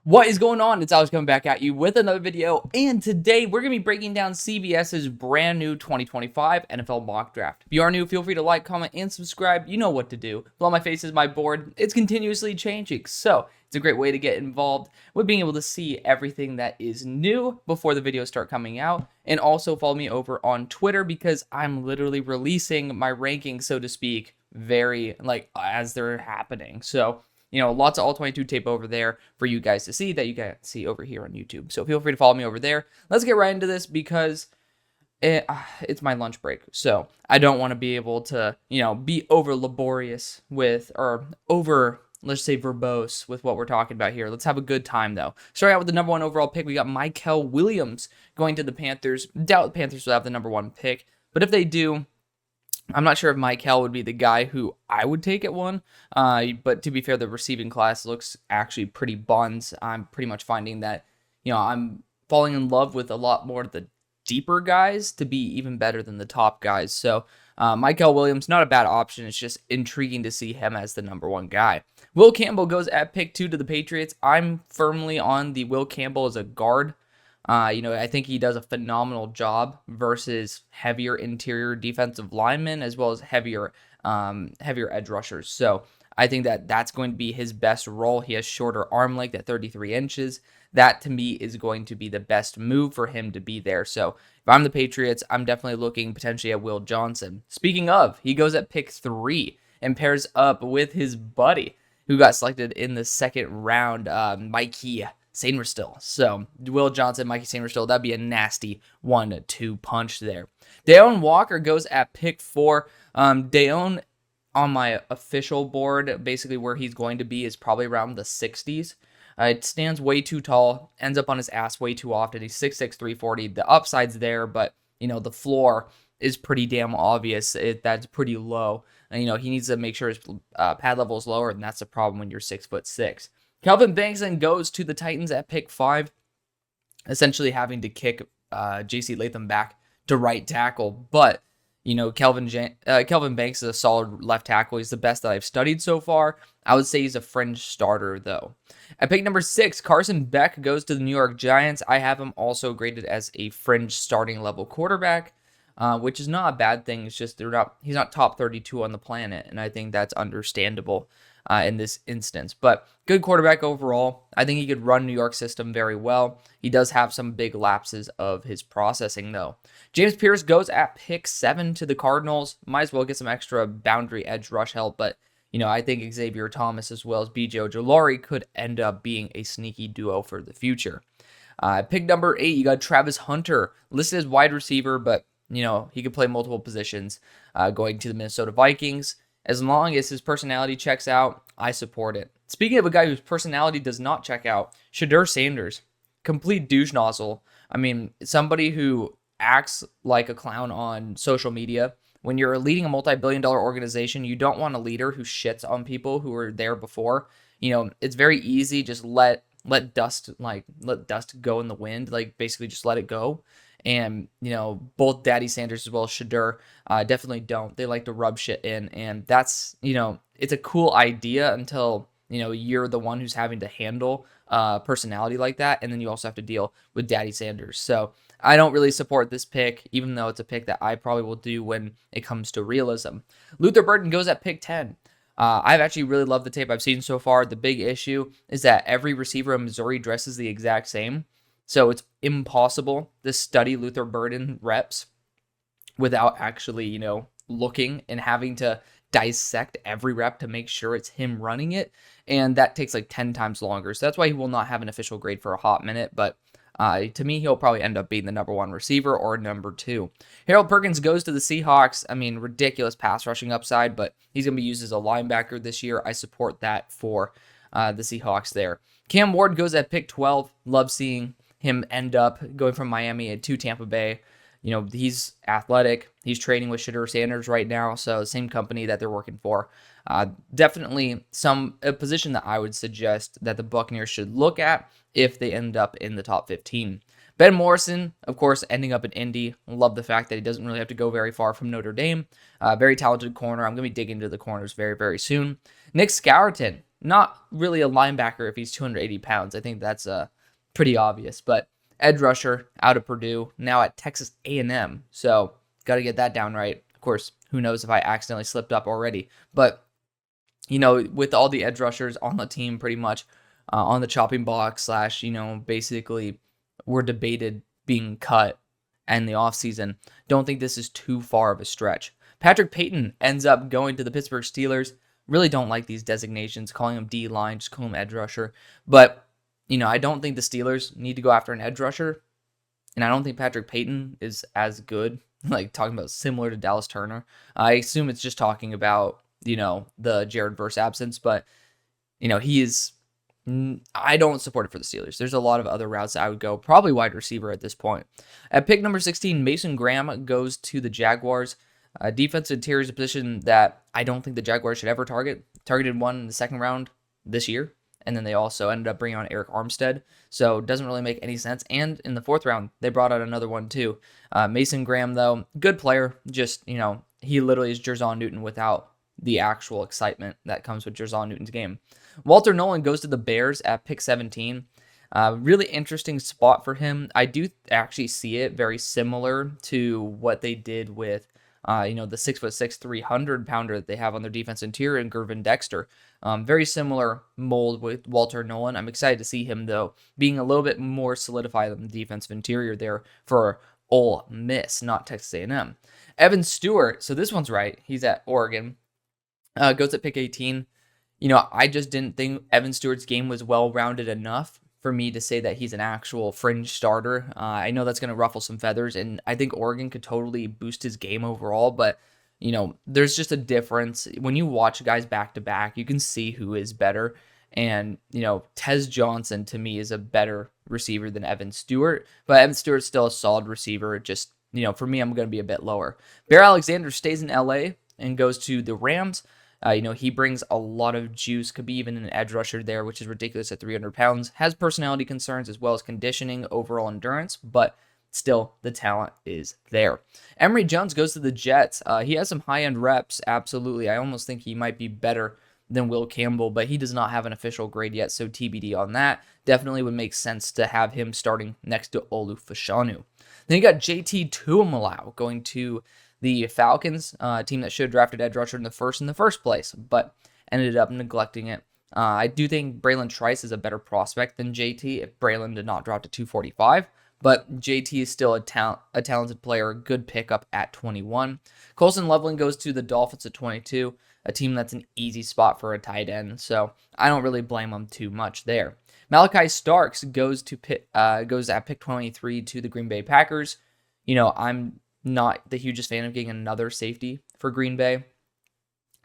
What is going on? It's Alex coming back at you with another video, and today we're going to be breaking down CBS's brand new 2025 NFL mock draft. If you are new, feel free to like, comment, and subscribe. You know what to do. Below my face is my board. It's continuously changing, so it's a great way to get involved with being able to see everything that is new before the videos start coming out. And also follow me over on Twitter because I'm literally releasing my rankings, so to speak, as they're happening. So lots of all 22 tape over there for you guys to see that you can't see over here on YouTube. So feel free to follow me over there. Let's get right into this because it's my lunch break. So I don't want to be able to, be over laborious with, or over, let's say, verbose with what we're talking about here. Let's have a good time, though. Starting out with the number one overall pick, we got Mykel Williams going to the Panthers. Doubt the Panthers will have the number one pick, but if they do, I'm not sure if Mykel would be the guy who I would take at one, but to be fair, the receiving class looks actually pretty buns. I'm pretty much finding that, I'm falling in love with a lot more of the deeper guys to be even better than the top guys. So Mykel Williams, not a bad option. It's just intriguing to see him as the number one guy. Will Campbell goes at pick 2 to the Patriots. I'm firmly on the Will Campbell as a guard. I think he does a phenomenal job versus heavier interior defensive linemen as well as heavier edge rushers. So I think that that's going to be his best role. He has shorter arm length at 33 inches. That to me is going to be the best move for him to be there. So if I'm the Patriots, I'm definitely looking potentially at Will Johnson. Speaking of, he goes at pick 3 and pairs up with his buddy who got selected in the second round, Mikey Sainristil. So Will Johnson, Mikey Sainristil, that'd be a nasty 1-2 punch there. Deone Walker goes at pick 4. Deone on my official board, basically where he's going to be is probably around the 60s. It stands way too tall, ends up on his ass way too often. He's 6'6", 340. The upside's there, but the floor is pretty damn obvious. That's pretty low. And he needs to make sure his pad level is lower, and that's the problem when you're 6'6". Kelvin Bankston goes to the Titans at pick 5, essentially having to kick J.C. Latham back to right tackle. But, Kelvin Banks is a solid left tackle. He's the best that I've studied so far. I would say he's a fringe starter, though. At pick number 6, Carson Beck goes to the New York Giants. I have him also graded as a fringe starting level quarterback, which is not a bad thing. It's just he's not top 32 on the planet, and I think that's understandable in this instance. But good quarterback overall. I think he could run New York system very well. He does have some big lapses of his processing, though. James Pierce goes at pick 7 to the Cardinals. Might as well get some extra boundary edge rush help, but I think Xavier Thomas as well as B.J. Ojulari could end up being a sneaky duo for the future. Pick number 8, you got Travis Hunter, listed as wide receiver, but he could play multiple positions, going to the Minnesota Vikings. As long as his personality checks out, I support it. Speaking of a guy whose personality does not check out, Shedeur Sanders, complete douche nozzle. I mean, somebody who acts like a clown on social media. When you're leading a multi-billion-dollar organization, you don't want a leader who shits on people who were there before. It's very easy, just let dust go in the wind, basically just let it go. And, both Daddy Sanders as well as Shedeur definitely don't. They like to rub shit in. And that's, it's a cool idea until, you're the one who's having to handle personality like that. And then you also have to deal with Daddy Sanders. So I don't really support this pick, even though it's a pick that I probably will do when it comes to realism. Luther Burden goes at pick 10. I've actually really loved the tape I've seen so far. The big issue is that every receiver in Missouri dresses the exact same. So it's impossible to study Luther Burden reps without actually, looking and having to dissect every rep to make sure it's him running it. And that takes 10 times longer. So that's why he will not have an official grade for a hot minute. But to me, he'll probably end up being the number 1 receiver or number 2. Harold Perkins goes to the Seahawks. I mean, ridiculous pass rushing upside, but he's going to be used as a linebacker this year. I support that for the Seahawks there. Cam Ward goes at pick 12. Love seeing him end up going from Miami to Tampa Bay. He's athletic. He's training with Shadur Sanders right now, so same company that they're working for. Definitely a position that I would suggest that the Buccaneers should look at if they end up in the top 15. Ben Morrison, of course, ending up in Indy. Love the fact that he doesn't really have to go very far from Notre Dame. Very talented corner. I'm going to be digging into the corners very, very soon. Nick Scouterton. Not really a linebacker if he's 280 pounds. I think that's pretty obvious. But edge rusher out of Purdue, now at Texas A&M. So got to get that down right. Of course, who knows if I accidentally slipped up already. But, with all the edge rushers on the team pretty much on the chopping block / basically were debated being cut in the offseason, don't think this is too far of a stretch. Patrick Payton ends up going to the Pittsburgh Steelers. Really don't like these designations, calling him D-line, just call him edge rusher. But, I don't think the Steelers need to go after an edge rusher. And I don't think Patrick Payton is as good, like talking about similar to Dallas Turner. I assume it's just talking about, the Jared Verse absence. But, he is... I don't support it for the Steelers. There's a lot of other routes that I would go. Probably wide receiver at this point. At pick number 16, Mason Graham goes to the Jaguars. Defensive interior is a position that I don't think the Jaguars should ever target. Targeted one in the second round this year. And then they also ended up bringing on Eric Armstead. So it doesn't really make any sense. And in the fourth round, they brought out another one too. Mason Graham, though, good player. Just, he literally is Jerzon Newton without the actual excitement that comes with Jerzon Newton's game. Walter Nolan goes to the Bears at pick 17. Really interesting spot for him. I do actually see it very similar to what they did with, the 6'6", 300-pounder that they have on their defense interior in Gervin Dexter. Very similar mold with Walter Nolan. I'm excited to see him, though, being a little bit more solidified on the defensive interior there for Ole Miss, not Texas A&M. Evan Stewart, so this one's right. He's at Oregon. Goes at pick 18. I just didn't think Evan Stewart's game was well-rounded enough for me to say that he's an actual fringe starter. I know that's going to ruffle some feathers, and I think Oregon could totally boost his game overall, but, there's just a difference. When you watch guys back-to-back, you can see who is better, and, Tez Johnson, to me, is a better receiver than Evan Stewart, but Evan Stewart's still a solid receiver. Just, for me, I'm going to be a bit lower. Bear Alexander stays in L.A. and goes to the Rams. He brings a lot of juice, could be even an edge rusher there, which is ridiculous at 300 pounds. Has personality concerns as well as conditioning, overall endurance, but still the talent is there. Emory Jones goes to the Jets. He has some high-end reps, absolutely. I almost think he might be better than Will Campbell, but he does not have an official grade yet, so TBD on that. Definitely would make sense to have him starting next to Olu Fashanu. Then you got JT Tuimoloau going to the Falcons, team that should have drafted edge rusher in the first place, but ended up neglecting it. I do think Braylon Trice is a better prospect than JT if Braylon did not drop to 245, but JT is still a talented player, a good pickup at 21. Colson Loveland goes to the Dolphins at 22, a team that's an easy spot for a tight end, so I don't really blame them too much there. Malachi Starks goes at pick 23 to the Green Bay Packers. I'm not the hugest fan of getting another safety for Green Bay.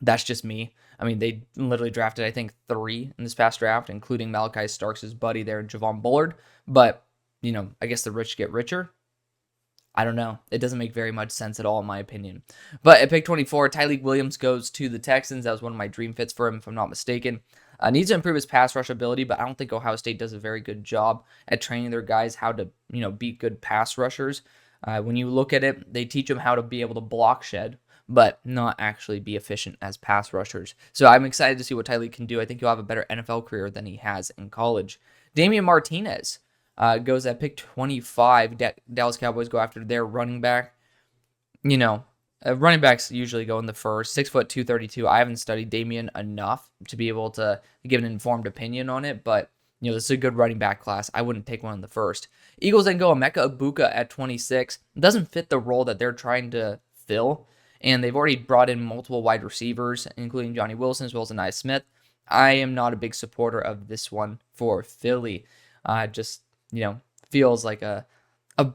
That's just me. I mean, they literally drafted, I think, 3 in this past draft, including Malachi Starks' buddy there, Javon Bullard. But, I guess the rich get richer. I don't know. It doesn't make very much sense at all, in my opinion. But at pick 24, Tyleek Williams goes to the Texans. That was one of my dream fits for him, if I'm not mistaken. Needs to improve his pass rush ability, but I don't think Ohio State does a very good job at training their guys how to, be good pass rushers. When you look at it, they teach them how to be able to block shed, but not actually be efficient as pass rushers. So I'm excited to see what Tyleek can do. I think he'll have a better NFL career than he has in college. Damian Martinez goes at pick 25. Dallas Cowboys go after their running back. Running backs usually go in the first. 6', 232. I haven't studied Damian enough to be able to give an informed opinion on it, but this is a good running back class. I wouldn't take one in the first. Eagles then go Emeka Egbuka at 26. Doesn't fit the role that they're trying to fill, and they've already brought in multiple wide receivers, including Johnny Wilson as well as Anais Smith. I am not a big supporter of this one for Philly. Just, feels like a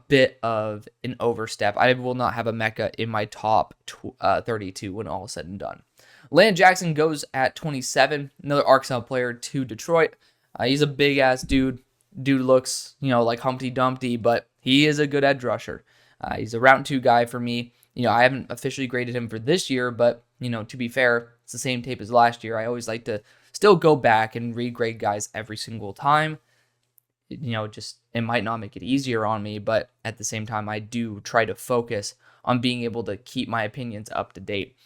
bit of an overstep. I will not have Emeka in my top 32 when all is said and done. Landon Jackson goes at 27. Another Arkansas player to Detroit. He's a big-ass dude. Dude looks, like Humpty Dumpty, but he is a good edge rusher. He's a round 2 guy for me. I haven't officially graded him for this year, but, to be fair, it's the same tape as last year. I always like to still go back and regrade guys every single time. Just it might not make it easier on me, but at the same time, I do try to focus on being able to keep my opinions up to date.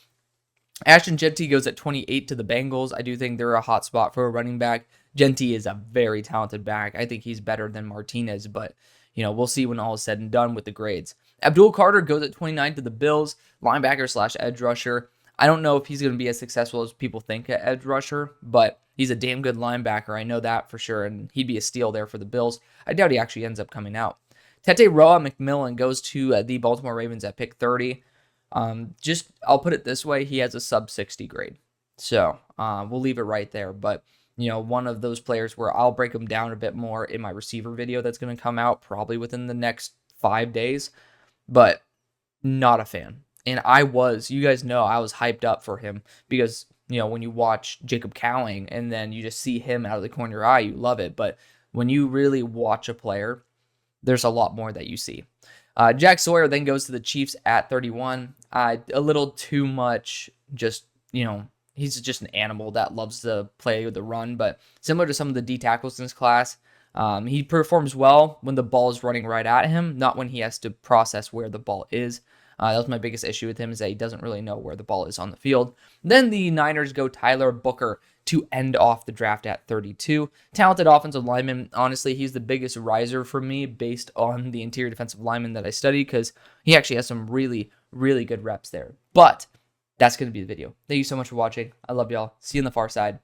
Ashton Jeanty goes at 28 to the Bengals. I do think they're a hot spot for a running back. Jeanty is a very talented back. I think he's better than Martinez, but we'll see when all is said and done with the grades. Abdul Carter goes at 29 to the Bills, linebacker slash edge rusher. I don't know if he's going to be as successful as people think at edge rusher, but he's a damn good linebacker. I know that for sure, and he'd be a steal there for the Bills. I doubt he actually ends up coming out. Tete Roa McMillan goes to the Baltimore Ravens at pick 30. I'll put it this way, he has a sub 60 grade. So we'll leave it right there. But, one of those players where I'll break him down a bit more in my receiver video that's going to come out probably within the next 5 days. But not a fan. And you guys know I was hyped up for him because, when you watch Jacob Cowing and then you just see him out of the corner of your eye, you love it. But when you really watch a player, there's a lot more that you see. Jack Sawyer then goes to the Chiefs at 31. A little too much, he's just an animal that loves to play with the run, but similar to some of the D tackles in this class, he performs well when the ball is running right at him, not when he has to process where the ball is. That was my biggest issue with him, is that he doesn't really know where the ball is on the field. Then the Niners go Tyler Booker to end off the draft at 32. Talented offensive lineman. Honestly, he's the biggest riser for me based on the interior defensive lineman that I study, because he actually has some really, really good reps there. But that's going to be the video. Thank you so much for watching. I love y'all. See you on the far side.